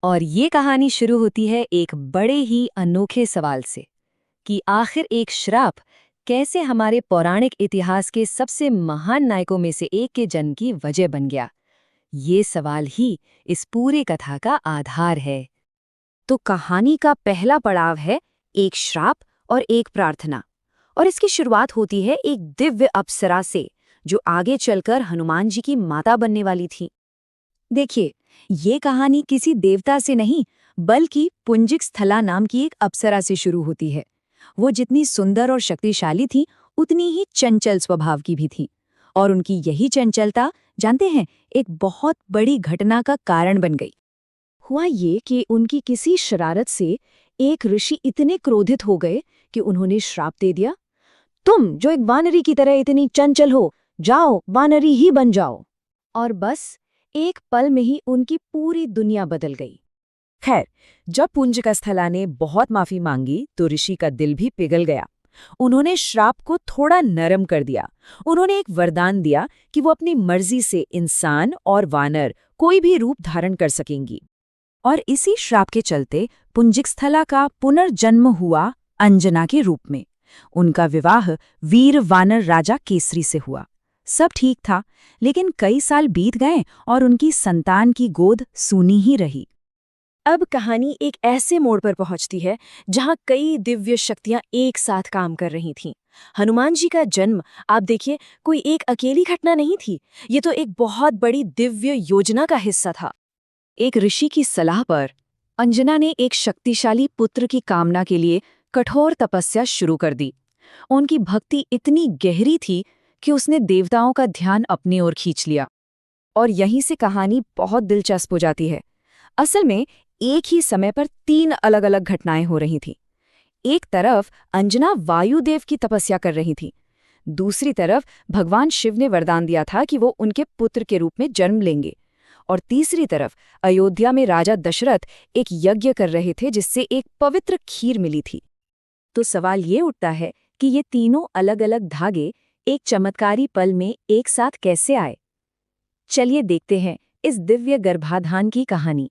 और ये कहानी शुरू होती है एक बड़े ही अनोखे सवाल से कि आखिर एक श्राप कैसे हमारे पौराणिक इतिहास के सबसे महान नायकों में से एक के जन्म की वजह बन गया। ये सवाल ही इस पूरे कथा का आधार है। तो कहानी का पहला पड़ाव है एक श्राप और एक प्रार्थना, और इसकी शुरुआत होती है एक दिव्य अप्सरा से जो आगे चलकर हनुमान जी की माता बनने वाली थी। देखिए, ये कहानी किसी देवता से नहीं बल्कि पुंजिक स्थला नाम की एक अप्सरा से शुरू होती है। वो जितनी सुंदर और शक्तिशाली थी उतनी ही चंचल स्वभाव की भी थी, और उनकी यही चंचलता, जानते हैं, एक बहुत बड़ी घटना का कारण बन गई। हुआ ये कि उनकी किसी शरारत से एक ऋषि इतने क्रोधित हो गए कि उन्होंने श्राप दे दिया, तुम जो एक वानरी की तरह इतनी चंचल हो, जाओ वानरी ही बन जाओ। और बस एक पल में ही उनकी पूरी दुनिया बदल गई। खैर, जब पुंजकस्थला ने बहुत माफी मांगी तो ऋषि का दिल भी पिघल गया। उन्होंने श्राप को थोड़ा नरम कर दिया। उन्होंने एक वरदान दिया कि वो अपनी मर्जी से इंसान और वानर कोई भी रूप धारण कर सकेंगी। और इसी श्राप के चलते पुंजकस्थला का पुनर्जन्म हुआ अंजना के रूप में। उनका विवाह वीर वानर राजा केसरी से हुआ। सब ठीक था, लेकिन कई साल बीत गए और उनकी संतान की गोद सूनी ही रही। अब कहानी एक ऐसे मोड़ पर पहुंचती है जहां कई दिव्य शक्तियां एक साथ काम कर रही थीं। हनुमान जी का जन्म, आप देखिए, कोई एक अकेली घटना नहीं थी। ये तो एक बहुत बड़ी दिव्य योजना का हिस्सा था। एक ऋषि की सलाह पर अंजना ने एक शक्तिशाली पुत्र की कामना के लिए कठोर तपस्या शुरू कर दी। उनकी भक्ति इतनी गहरी थी कि उसने देवताओं का ध्यान अपनी ओर खींच लिया। और यहीं से कहानी बहुत दिलचस्प हो जाती है। असल में एक ही समय पर 3 अलग-अलग घटनाएं हो रही थीं। एक तरफ अंजना वायुदेव की तपस्या कर रही थी, दूसरी तरफ भगवान शिव ने वरदान दिया था कि वो उनके पुत्र के रूप में जन्म लेंगे, और तीसरी तरफ अयोध्या में राजा दशरथ एक यज्ञ कर रहे थे जिससे एक पवित्र खीर मिली थी। तो सवाल ये उठता है कि ये तीनों अलग-अलग धागे एक चमत्कारी पल में एक साथ कैसे आए। चलिए देखते हैं इस दिव्य गर्भाधान की कहानी।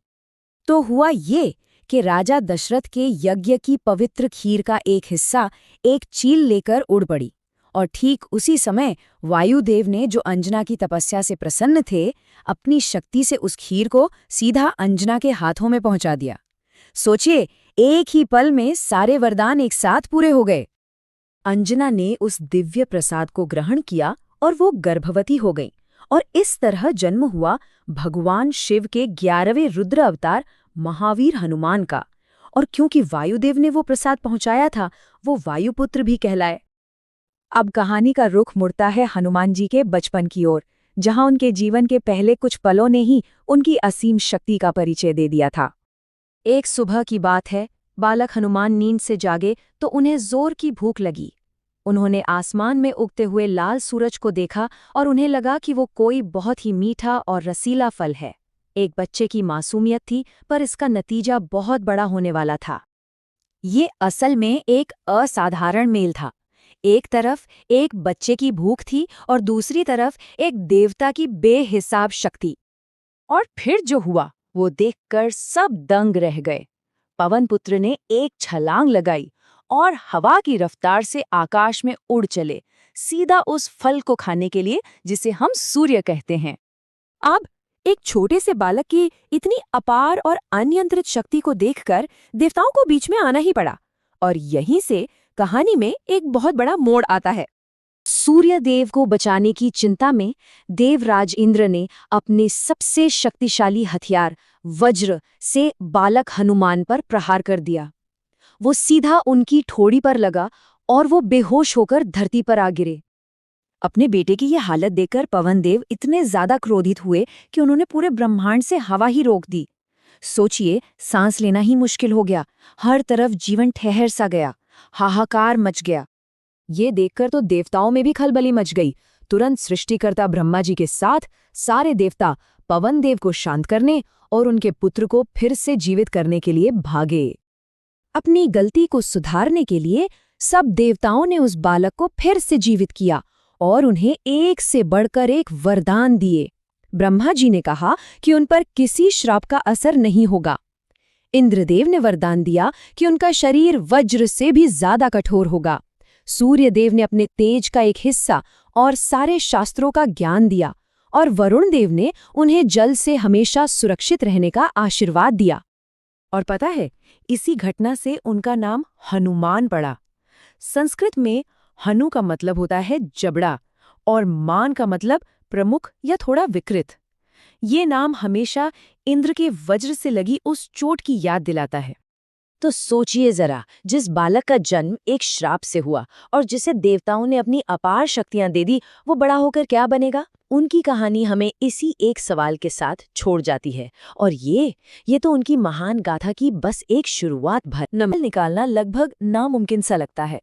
तो हुआ ये कि राजा दशरथ के यज्ञ की पवित्र खीर का एक हिस्सा एक चील लेकर उड़ पड़ी, और ठीक उसी समय वायुदेव ने, जो अंजना की तपस्या से प्रसन्न थे, अपनी शक्ति से उस खीर को सीधा अंजना के हाथों में पहुंचा दिया। सोचिए, एक ही पल में सारे वरदान एक साथ पूरे हो गए। अंजना ने उस दिव्य प्रसाद को ग्रहण किया और वो गर्भवती हो गई, और इस तरह जन्म हुआ भगवान शिव के 11वें रुद्र अवतार महावीर हनुमान का। और क्योंकि वायुदेव ने वो प्रसाद पहुंचाया था, वो वायुपुत्र भी कहलाए। अब कहानी का रुख मुड़ता है हनुमान जी के बचपन की ओर, जहां उनके जीवन के पहले कुछ पलों ने ही उनकी असीम शक्ति का परिचय दे दिया था। एक सुबह की बात है, बालक हनुमान नींद से जागे तो उन्हें जोर की भूख लगी। उन्होंने आसमान में उगते हुए लाल सूरज को देखा और उन्हें लगा कि वो कोई बहुत ही मीठा और रसीला फल है। एक बच्चे की मासूमियत थी, पर इसका नतीजा बहुत बड़ा होने वाला था। ये असल में एक असाधारण मेल था। एक तरफ एक बच्चे की भूख थी और दूसरी तरफ एक देवता की बेहिसाब शक्ति। और फिर जो हुआ वो देखकर सब दंग रह गए। पवनपुत्र ने एक छलांग लगाई और हवा की रफ्तार से आकाश में उड़ चले, सीधा उस फल को खाने के लिए जिसे हम सूर्य कहते हैं। अब एक छोटे से बालक की इतनी अपार और अनियंत्रित शक्ति को देखकर देवताओं को बीच में आना ही पड़ा, और यहीं से कहानी में एक बहुत बड़ा मोड़ आता है। सूर्य देव को बचाने की चिंता में देवराज इंद्र ने अपने सबसे शक्तिशाली हथियार वज्र से बालक हनुमान पर प्रहार कर दिया। वो सीधा उनकी ठोड़ी पर लगा और वो बेहोश होकर धरती पर आ गिरे। अपने बेटे की ये हालत देखकर पवनदेव इतने ज्यादा क्रोधित हुए कि उन्होंने पूरे ब्रह्मांड से हवा ही रोक दी। सोचिए, सांस लेना ही मुश्किल हो गया। हर तरफ जीवन ठहर सा गया, हाहाकार मच गया। ये देखकर तो देवताओं में भी खलबली मच गई। तुरंत सृष्टिकर्ता ब्रह्मा जी के साथ सारे देवता पवनदेव को शांत करने और उनके पुत्र को फिर से जीवित करने के लिए भागे। अपनी गलती को सुधारने के लिए सब देवताओं ने उस बालक को फिर से जीवित किया और उन्हें एक से बढ़कर एक वरदान दिए। ब्रह्मा जी ने कहा कि उन पर किसी श्राप का असर नहीं होगा। इंद्रदेव ने वरदान दिया कि उनका शरीर वज्र से भी ज्यादा कठोर होगा। सूर्यदेव ने अपने तेज का एक हिस्सा और सारे शास्त्रों का ज्ञान दिया, और वरुण देव ने उन्हें जल से हमेशा सुरक्षित रहने का आशीर्वाद दिया। और पता है, इसी घटना से उनका नाम हनुमान पड़ा। संस्कृत में हनु का मतलब होता है जबड़ा, और मान का मतलब प्रमुख या थोड़ा विकृत। ये नाम हमेशा इंद्र के वज्र से लगी उस चोट की याद दिलाता है। तो सोचिए जरा, जिस बालक का जन्म एक श्राप से हुआ और जिसे देवताओं ने अपनी अपार शक्तियां दे दी, वो बड़ा होकर क्या बनेगा? उनकी कहानी हमें इसी एक सवाल के साथ छोड़ जाती है। और ये तो उनकी महान गाथा की बस एक शुरुआत भर। नमल निकालना लगभग नामुमकिन सा लगता है।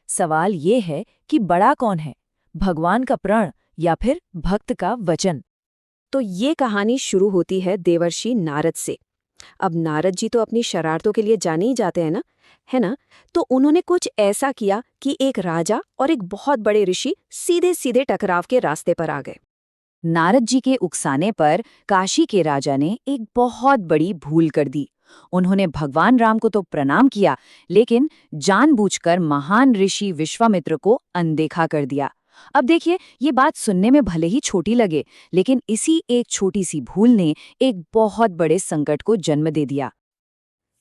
सवाल ये है कि बड़ा कौन है, भगवान का प्रण या फिर भक्त का वचन? तो ये कहानी शुरू होती है देवर्षि नारद से। अब नारद जी तो अपनी शरारतों के लिए जाने ही जाते हैं ना, है ना? तो उन्होंने कुछ ऐसा किया कि एक राजा और एक बहुत बड़े ऋषि सीधे सीधे टकराव के रास्ते पर आ गए। नारद जी के उकसाने पर काशी के राजा ने एक बहुत बड़ी भूल कर दी। उन्होंने भगवान राम को तो प्रणाम किया, लेकिन जानबूझकर महान ऋषि विश्वामित्र को अनदेखा कर दिया। अब देखिए, ये बात सुनने में भले ही छोटी लगे, लेकिन इसी एक छोटी सी भूल ने एक बहुत बड़े संकट को जन्म दे दिया।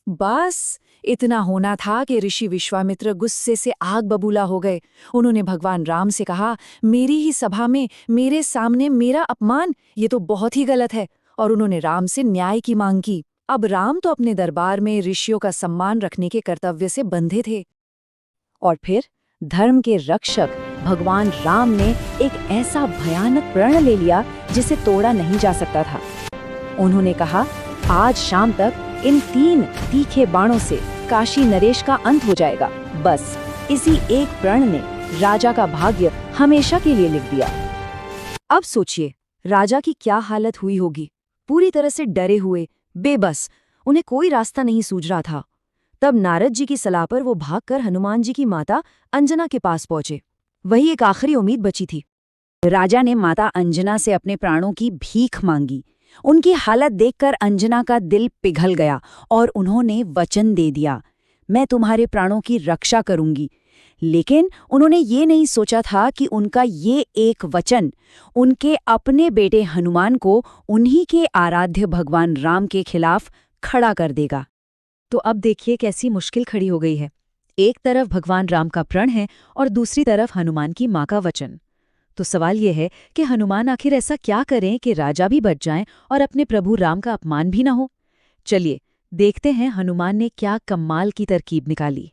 बस इतना होना था कि ऋषि विश्वामित्र गुस्से से आग बबूला हो गए। उन्होंने भगवान राम से कहा, मेरी ही सभा में मेरे सामने मेरा अपमान, ये तो बहुत ही गलत है। और उन्होंने राम से न्याय की मांग की। अब राम तो अपने दरबार में ऋषियों का सम्मान रखने के कर्तव्य से बंधे थे। और फिर धर्म के रक्षक भगवान राम ने एक ऐसा भयानक प्रण ले लिया जिसे तोड़ा नहीं जा सकता था। उन्होंने कहा, आज शाम तक इन 3 तीखे बाणों से काशी नरेश का अंत हो जाएगा। बस इसी एक प्रण ने राजा का भाग्य हमेशा के लिए लिख दिया। अब सोचिए, राजा की क्या हालत हुई होगी। पूरी तरह से डरे हुए, बेबस, उन्हें कोई रास्ता नहीं सूझ रहा था। तब नारद जी की सलाह पर वो भागकर हनुमान जी की माता अंजना के पास पहुंचे। वही एक आखिरी उम्मीद बची थी। राजा ने माता अंजना से अपने प्राणों की भीख मांगी। उनकी हालत देखकर अंजना का दिल पिघल गया और उन्होंने वचन दे दिया, मैं तुम्हारे प्राणों की रक्षा करूंगी। लेकिन उन्होंने ये नहीं सोचा था कि उनका ये एक वचन उनके अपने बेटे हनुमान को उन्हीं के आराध्य भगवान राम के खिलाफ खड़ा कर देगा। तो अब देखिए कैसी मुश्किल खड़ी हो गई है। एक तरफ भगवान राम का प्रण है और दूसरी तरफ हनुमान की मां का वचन। तो सवाल यह है कि हनुमान आखिर ऐसा क्या करें कि राजा भी बच जाएं और अपने प्रभु राम का अपमान भी ना हो। चलिए देखते हैं हनुमान ने क्या कमाल की तरकीब निकाली।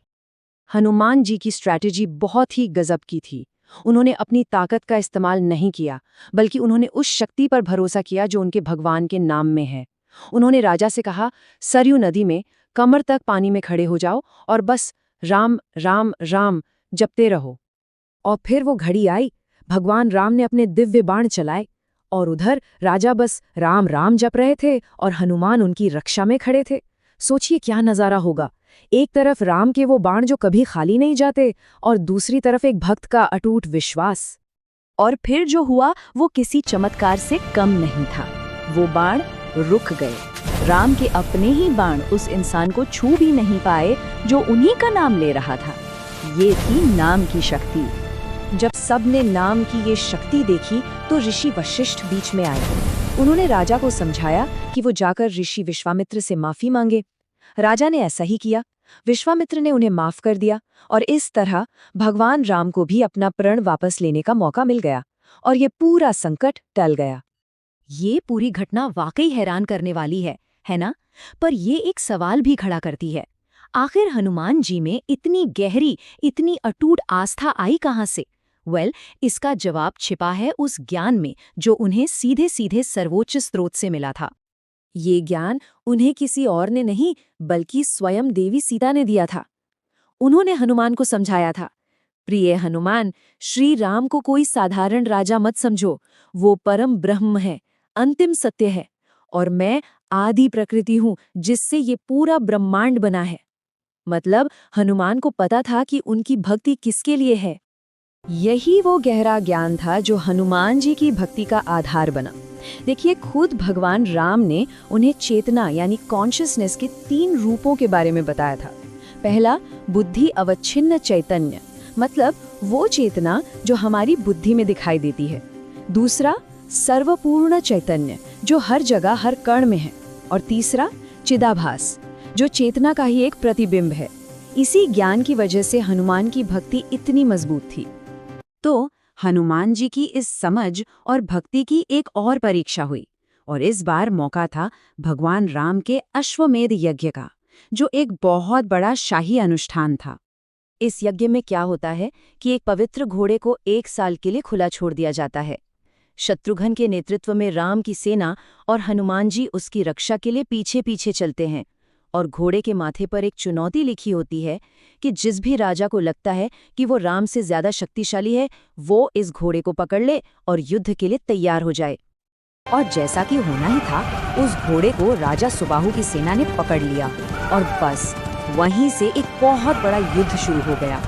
हनुमान जी की स्ट्रैटेजी बहुत ही गजब की थी। उन्होंने अपनी ताकत का इस्तेमाल नहीं किया, बल्कि उन्होंने उस शक्ति पर भरोसा किया जो उनके भगवान के नाम में है। उन्होंने राजा से कहा, सरयू नदी में कमर तक पानी में खड़े हो जाओ और बस राम राम राम जपते रहो। और फिर वो घड़ी आई, भगवान राम ने अपने दिव्य बाण चलाए और उधर राजा बस राम राम जप रहे थे और हनुमान उनकी रक्षा में खड़े थे। सोचिए क्या नज़ारा होगा। एक तरफ राम के वो बाण जो कभी खाली नहीं जाते और दूसरी तरफ एक भक्त का अटूट विश्वास। और फिर जो हुआ वो किसी चमत्कार से कम नहीं था। वो बाण रुक गए। राम के अपने ही बाण उस इंसान को छू भी नहीं पाए जो उन्हीं का नाम ले रहा था। ये थी नाम की शक्ति। जब सबने नाम की ये शक्ति देखी तो ऋषि वशिष्ठ बीच में आए। उन्होंने राजा को समझाया कि वो जाकर ऋषि विश्वामित्र से माफी मांगे। राजा ने ऐसा ही किया। विश्वामित्र ने उन्हें माफ कर दिया और इस तरह भगवान राम को भी अपना प्रण वापस लेने का मौका मिल गया और ये पूरा संकट टल गया। ये पूरी घटना वाकई हैरान करने वाली है ना? पर ये एक सवाल भी खड़ा करती है। आखिर हनुमान जी में इतनी गहरी, इतनी अटूट आस्था आई कहाँ से? इसका जवाब छिपा है उस ज्ञान में जो उन्हें सीधे सीधे सर्वोच्च स्रोत से मिला था। ये ज्ञान उन्हें किसी और ने नहीं, बल्कि स्वयं देवी सीता ने दिया था। उन्होंने हनुमान को समझाया था, प्रिय हनुमान, श्री राम को कोई साधारण राजा मत समझो। वो परम ब्रह्म है, अंतिम सत्य है, और मैं आदि प्रकृति हूं जिससे ये पूरा ब्रह्मांड बना है। मतलब हनुमान को पता था कि उनकी भक्ति किसके लिए है। यही वो गहरा ज्ञान था जो हनुमान जी की भक्ति का आधार बना। देखिए, खुद भगवान राम ने उन्हें चेतना यानी कॉन्शियसनेस के 3 रूपों के बारे में बताया था। पहला, बुद्धि अवच्छिन्न चैतन्य, मतलब वो चेतना जो हमारी बुद्धि में दिखाई देती है। दूसरा, सर्वपूर्ण चैतन्य, जो हर जगह हर कण में है। और तीसरा, चिदाभास, जो चेतना का ही एक प्रतिबिंब है। इसी ज्ञान की वजह से हनुमान की भक्ति इतनी मजबूत थी। तो हनुमान जी की इस समझ और भक्ति की एक और परीक्षा हुई, और इस बार मौका था भगवान राम के अश्वमेध यज्ञ का, जो एक बहुत बड़ा शाही अनुष्ठान था। इस यज्ञ में क्या होता है कि एक पवित्र घोड़े को 1 साल के लिए खुला छोड़ दिया जाता है। शत्रुघ्न के नेतृत्व में राम की सेना और हनुमान जी उसकी रक्षा के लिए पीछे पीछे चलते हैं, और घोड़े के माथे पर एक चुनौती लिखी होती है कि जिस भी राजा को लगता है कि वो राम से ज्यादा शक्तिशाली है, वो इस घोड़े को पकड़ ले और युद्ध के लिए तैयार हो जाए। और जैसा कि होना ही था, उस घोड़े को राजा सुबाहु की सेना ने पकड़ लिया और बस वहीं से एक बहुत बड़ा युद्ध शुरू हो गया।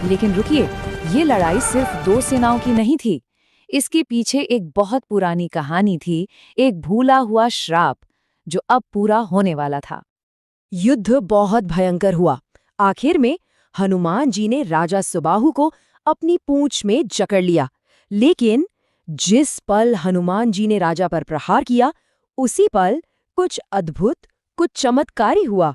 लेकिन रुकिए, ये लड़ाई सिर्फ 2 सेनाओं की नहीं थी। इसके पीछे एक बहुत पुरानी कहानी थी, एक भूला हुआ श्राप जो अब पूरा होने वाला था। युद्ध बहुत भयंकर हुआ। आखिर में हनुमान जी ने राजा सुबाहु को अपनी पूंछ में जकड़ लिया। लेकिन जिस पल हनुमान जी ने राजा पर प्रहार किया, उसी पल कुछ अद्भुत, कुछ चमत्कारी हुआ।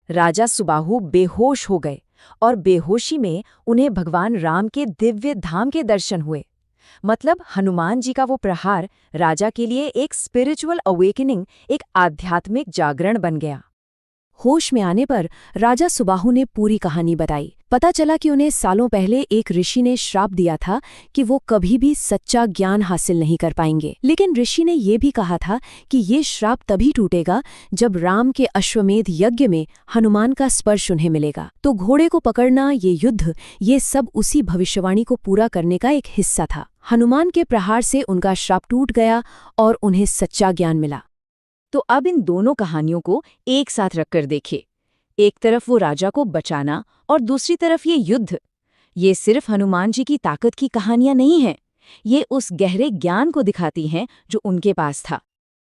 राजा सुबाहु बेहोश हो गए और बेहोशी में उन्हें भगवान राम के दिव्य धाम के दर्शन हुए। मतलब हनुमान जी का वो प्रहार राजा के लिए एक स्पिरिचुअल अवेकनिंग, एक आध्यात्मिक जागरण बन गया। होश में आने पर राजा सुबाहु ने पूरी कहानी बताई। पता चला कि उन्हें सालों पहले एक ऋषि ने श्राप दिया था कि वो कभी भी सच्चा ज्ञान हासिल नहीं कर पाएंगे। लेकिन ऋषि ने ये भी कहा था कि ये श्राप तभी टूटेगा जब राम के अश्वमेध यज्ञ में हनुमान का स्पर्श उन्हें मिलेगा। तो घोड़े को पकड़ना, ये युद्ध, ये सब उसी भविष्यवाणी को पूरा करने का एक हिस्सा था। हनुमान के प्रहार से उनका श्राप टूट गया और उन्हें सच्चा ज्ञान मिला। तो अब इन दोनों कहानियों को एक साथ रखकर देखें। एक तरफ वो राजा को बचाना और दूसरी तरफ ये युद्ध। ये सिर्फ हनुमान जी की ताकत की कहानियां नहीं हैं, ये उस गहरे ज्ञान को दिखाती हैं जो उनके पास था।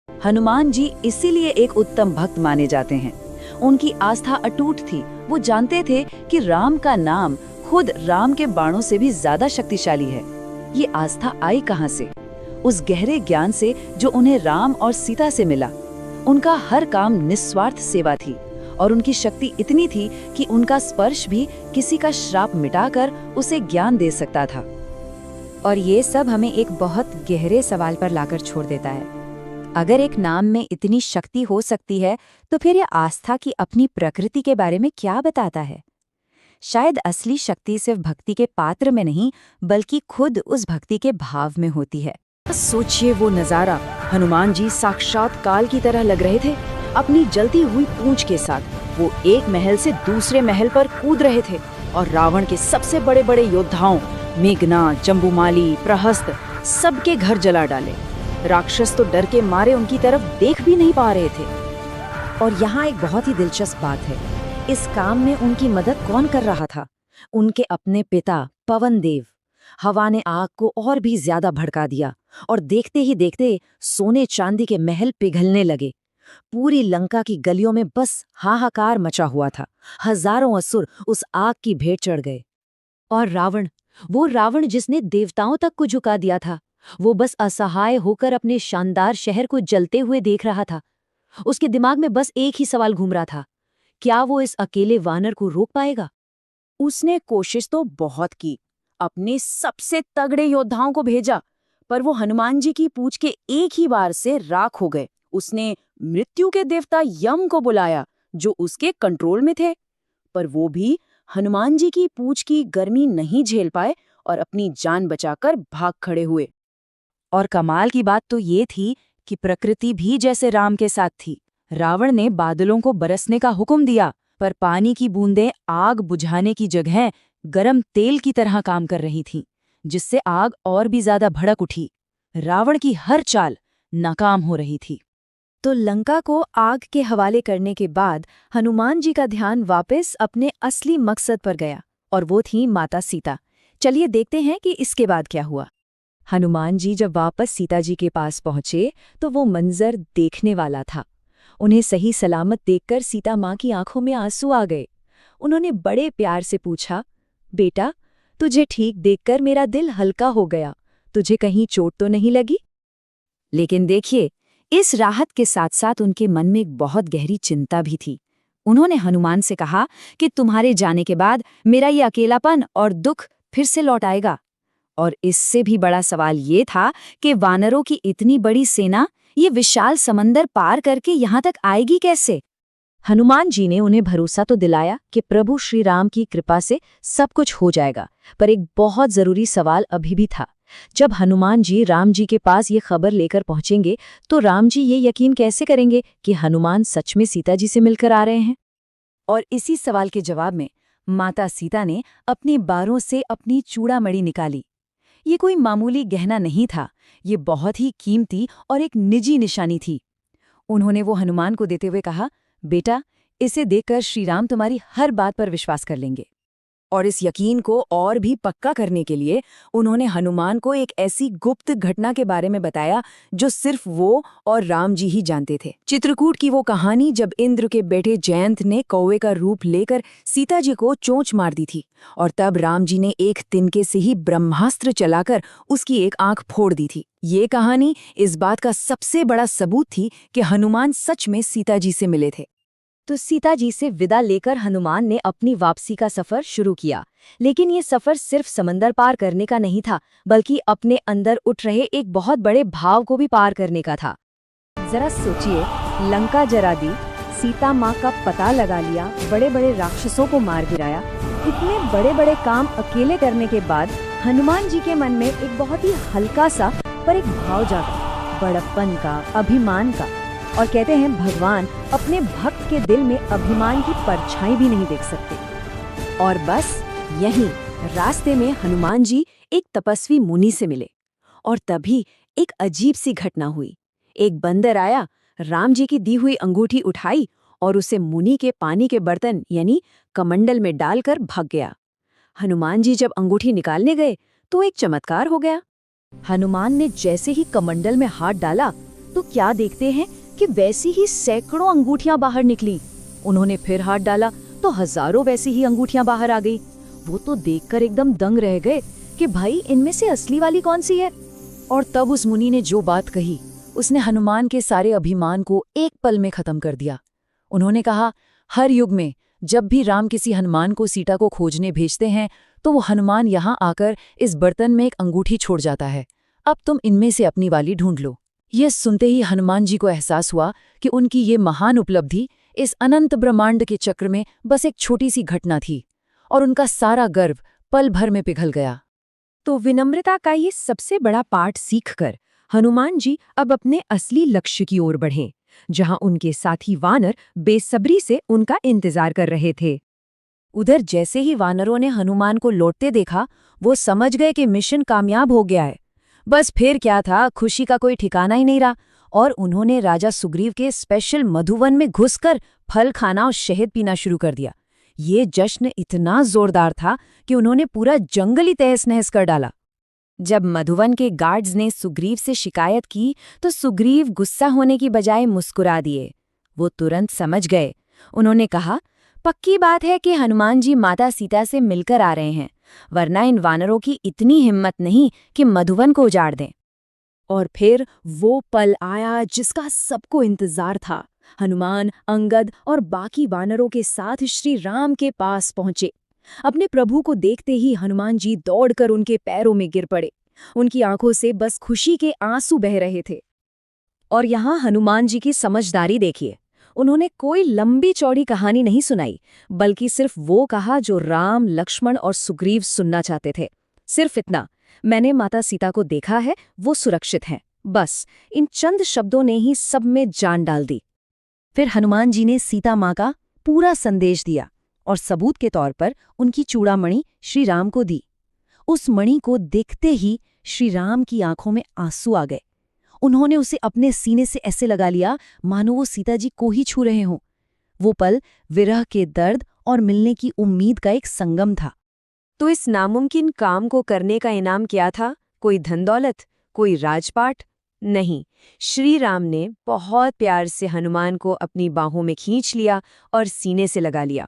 हनुमान जी इसीलिए एक उत्तम भक्त माने जाते हैं। उनकी आस्था अटूट थी। वो जानते थे कि राम का नाम खुद राम के बाणों से भी ज्यादा शक्तिशाली है। ये आस्था आई कहाँ से? उस गहरे ज्ञान से जो उन्हें राम और सीता से मिला। उनका हर काम निस्वार्थ सेवा थी और उनकी शक्ति इतनी थी कि उनका स्पर्श भी किसी का श्राप मिटाकर उसे ज्ञान दे सकता था। और ये सब हमें एक बहुत गहरे सवाल पर लाकर छोड़ देता है। अगर एक नाम में इतनी शक्ति हो सकती है, तो फिर यह आस्था की अपनी प्रकृति के बारे में क्या बताता है? शायद असली शक्ति सिर्फ भक्ति के पात्र में नहीं, बल्कि खुद उस भक्ति के भाव में होती है। सोचिए वो नजारा। हनुमान जी साक्षात काल की तरह लग रहे थे। अपनी जलती हुई पूंछ के साथ वो एक महल से दूसरे महल पर कूद रहे थे और रावण के सबसे बड़े बड़े योद्धाओं मेघनाद, जम्बूमाली, प्रहस्त सबके घर जला डाले। राक्षस तो डर के मारे उनकी तरफ देख भी नहीं पा रहे थे। और यहाँ एक बहुत ही दिलचस्प बात है, इस काम में उनकी मदद कौन कर रहा था? उनके अपने पिता पवन देव। हवा ने आग को और भी ज्यादा भड़का दिया और देखते ही देखते सोने चांदी के महल पिघलने लगे। पूरी लंका की गलियों में बस हाहाकार मचा हुआ था। हजारों असुर उस आग की भेंट चढ़ गए। और रावण, वो रावण जिसने देवताओं तक को झुका दिया था, वो बस असहाय होकर अपने शानदार शहर को जलते हुए देख रहा था। उसके दिमाग में बस एक ही सवाल घूम रहा था, क्या वो इस अकेले वानर को रोक पाएगा? उसने कोशिश तो बहुत की, अपने सबसे तगड़े योद्धाओं को भेजा, पर वो हनुमान जी की पूंछ के एक ही बार से राख हो गए। उसने मृत्यु के देवता यम को बुलाया, जो उसके कंट्रोल में थे, पर वो भी हनुमान जी की पूंछ की गर्मी नहीं झेल पाए और अपनी जान बचाकर भाग खड़े हुए। और कमाल की बात तो ये थी कि प्रकृति भी जैसे राम के साथ थी। रावण ने बादलों को बरसने का हुक्म दिया, पर पानी की बूंदें आग बुझाने की जगह गरम तेल की तरह काम कर रही थीं, जिससे आग और भी ज्यादा भड़क उठी। रावण की हर चाल नाकाम हो रही थी। तो लंका को आग के हवाले करने के बाद हनुमान जी का ध्यान वापस अपने असली मकसद पर गया, और वो थी माता सीता। चलिए देखते हैं कि इसके बाद क्या हुआ। हनुमान जी जब वापस सीता जी के पास पहुंचे तो वो मंजर देखने वाला था। उन्हें सही सलामत देखकर सीता माँ की आंखों में आंसू आ गए। उन्होंने बड़े प्यार से पूछा, बेटा, तुझे ठीक देखकर मेरा दिल हल्का हो गया। तुझे कहीं चोट तो नहीं लगी? लेकिन देखिए, इस राहत के साथ साथ उनके मन में एक बहुत गहरी चिंता भी थी। उन्होंने हनुमान से कहा कि तुम्हारे जाने के बाद मेरा ये अकेलापन और दुख फिर से लौट आएगा। और इससे भी बड़ा सवाल ये था कि वानरों की इतनी बड़ी सेना ये विशाल समंदर पार करके यहाँ तक आएगी कैसे? हनुमान जी ने उन्हें भरोसा तो दिलाया कि प्रभु श्री राम की कृपा से सब कुछ हो जाएगा, पर एक बहुत जरूरी सवाल अभी भी था। जब हनुमान जी राम जी के पास ये खबर लेकर पहुंचेंगे तो राम जी ये यकीन कैसे करेंगे कि हनुमान सच में सीता जी से मिलकर आ रहे हैं? और इसी सवाल के जवाब में माता सीता ने अपनी बारों से अपनी चूड़ामणि निकाली। ये कोई मामूली गहना नहीं था, ये बहुत ही कीमती और एक निजी निशानी थी। उन्होंने वो हनुमान को देते हुए कहा, बेटा, इसे देखकर श्रीराम तुम्हारी हर बात पर विश्वास कर लेंगे। और इस यकीन को और भी पक्का करने के लिए उन्होंने हनुमान को एक ऐसी गुप्त घटना के बारे में बताया जो सिर्फ वो और राम जी ही जानते थे। चित्रकूट की वो कहानी जब इंद्र के बेटे जयंत ने कौवे का रूप लेकर सीता जी को चोंच मार दी थी और तब राम जी ने एक तिनके से ही ब्रह्मास्त्र चलाकर उसकी एक आंख फोड़ दी थी। ये कहानी इस बात का सबसे बड़ा सबूत थी कि हनुमान सच में सीता जी से मिले थे। तो सीता जी से विदा लेकर हनुमान ने अपनी वापसी का सफर शुरू किया। लेकिन ये सफर सिर्फ समंदर पार करने का नहीं था, बल्कि अपने अंदर उठ रहे एक बहुत बड़े भाव को भी पार करने का था। जरा सोचिए, लंका जरा दी, सीता माँ का पता लगा लिया, बड़े बड़े राक्षसों को मार गिराया। इतने बड़े बड़े काम अकेले करने के बाद हनुमान जी के मन में एक बहुत ही हल्का सा पर एक भाव जागा, बड़प्पन का, अभिमान का। और कहते हैं भगवान अपने भक्त के दिल में अभिमान की परछाई भी नहीं देख सकते। और बस यहीं रास्ते में हनुमान जी एक तपस्वी मुनि से मिले और तभी एक अजीब सी घटना हुई। एक बंदर आया, राम जी की दी हुई अंगूठी उठाई और उसे मुनि के पानी के बर्तन यानी कमंडल में डालकर भाग गया। हनुमान जी जब अंगूठी निकालने गए तो एक चमत्कार हो गया। हनुमान ने जैसे ही कमंडल में हाथ डाला तो क्या देखते हैं कि वैसी ही सैकड़ों अंगूठियां बाहर निकली। उन्होंने फिर हाथ डाला तो हजारों वैसी ही अंगूठियां बाहर आ गई। वो तो देखकर एकदम दंग रह गए कि भाई इनमें से असली वाली कौन सी है। और तब उस मुनि ने जो बात कही उसने हनुमान के सारे अभिमान को एक पल में खत्म कर दिया। उन्होंने कहा, हर युग में जब भी राम किसी हनुमान को सीता को खोजने भेजते हैं तो वो हनुमान यहाँ आकर इस बर्तन में एक अंगूठी छोड़ जाता है। अब तुम इनमें से अपनी वाली ढूंढ लो। ये सुनते ही हनुमान जी को एहसास हुआ कि उनकी ये महान उपलब्धि इस अनंत ब्रह्मांड के चक्र में बस एक छोटी सी घटना थी और उनका सारा गर्व पल भर में पिघल गया। तो विनम्रता का ये सबसे बड़ा पाठ सीखकर हनुमान जी अब अपने असली लक्ष्य की ओर बढ़े, जहां उनके साथी वानर बेसब्री से उनका इंतजार कर रहे थे। उधर जैसे ही वानरों ने हनुमान को लौटते देखा, वो समझ गए कि मिशन कामयाब हो गया है। बस फिर क्या था, खुशी का कोई ठिकाना ही नहीं रहा और उन्होंने राजा सुग्रीव के स्पेशल मधुवन में घुसकर फल खाना और शहद पीना शुरू कर दिया। ये जश्न इतना जोरदार था कि उन्होंने पूरा जंगल ही तहस-नहस कर डाला। जब मधुवन के गार्ड्स ने सुग्रीव से शिकायत की तो सुग्रीव गुस्सा होने की बजाय मुस्कुरा दिए। वो तुरंत समझ गए। उन्होंने कहा, पक्की बात है कि हनुमान जी माता सीता से मिलकर आ रहे हैं, वरना इन वानरों की इतनी हिम्मत नहीं कि मधुवन को उजाड़ दें। और फिर वो पल आया जिसका सबको इंतजार था। हनुमान, अंगद और बाकी वानरों के साथ श्री राम के पास पहुंचे। अपने प्रभु को देखते ही हनुमान जी दौड़कर उनके पैरों में गिर पड़े। उनकी आंखों से बस खुशी के आंसू बह रहे थे। और यहाँ हनुमान जी की समझदारी देखिए। उन्होंने कोई लंबी चौड़ी कहानी नहीं सुनाई, बल्कि सिर्फ वो कहा जो राम, लक्ष्मण और सुग्रीव सुनना चाहते थे। सिर्फ इतना, मैंने माता सीता को देखा है, वो सुरक्षित हैं। बस इन चंद शब्दों ने ही सब में जान डाल दी। फिर हनुमान जी ने सीता माँ का पूरा संदेश दिया और सबूत के तौर पर उनकी चूड़ामणि श्री राम को दी। उस मणि को देखते ही श्री राम की आंखों में आंसू आ गए। उन्होंने उसे अपने सीने से ऐसे लगा लिया मानो वो सीता जी को ही छू रहे हों। वो पल विरह के दर्द और मिलने की उम्मीद का एक संगम था। तो इस नामुमकिन काम को करने का इनाम क्या था? कोई धन दौलत, कोई राजपाट नहीं। श्री राम ने बहुत प्यार से हनुमान को अपनी बाहों में खींच लिया और सीने से लगा लिया।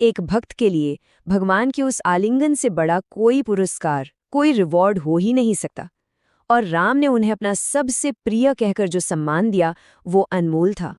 एक भक्त के लिए भगवान के उस आलिंगन से बड़ा कोई पुरस्कार, कोई रिवॉर्ड हो ही नहीं सकता। और राम ने उन्हें अपना सबसे प्रिय कहकर जो सम्मान दिया वो अनमोल था।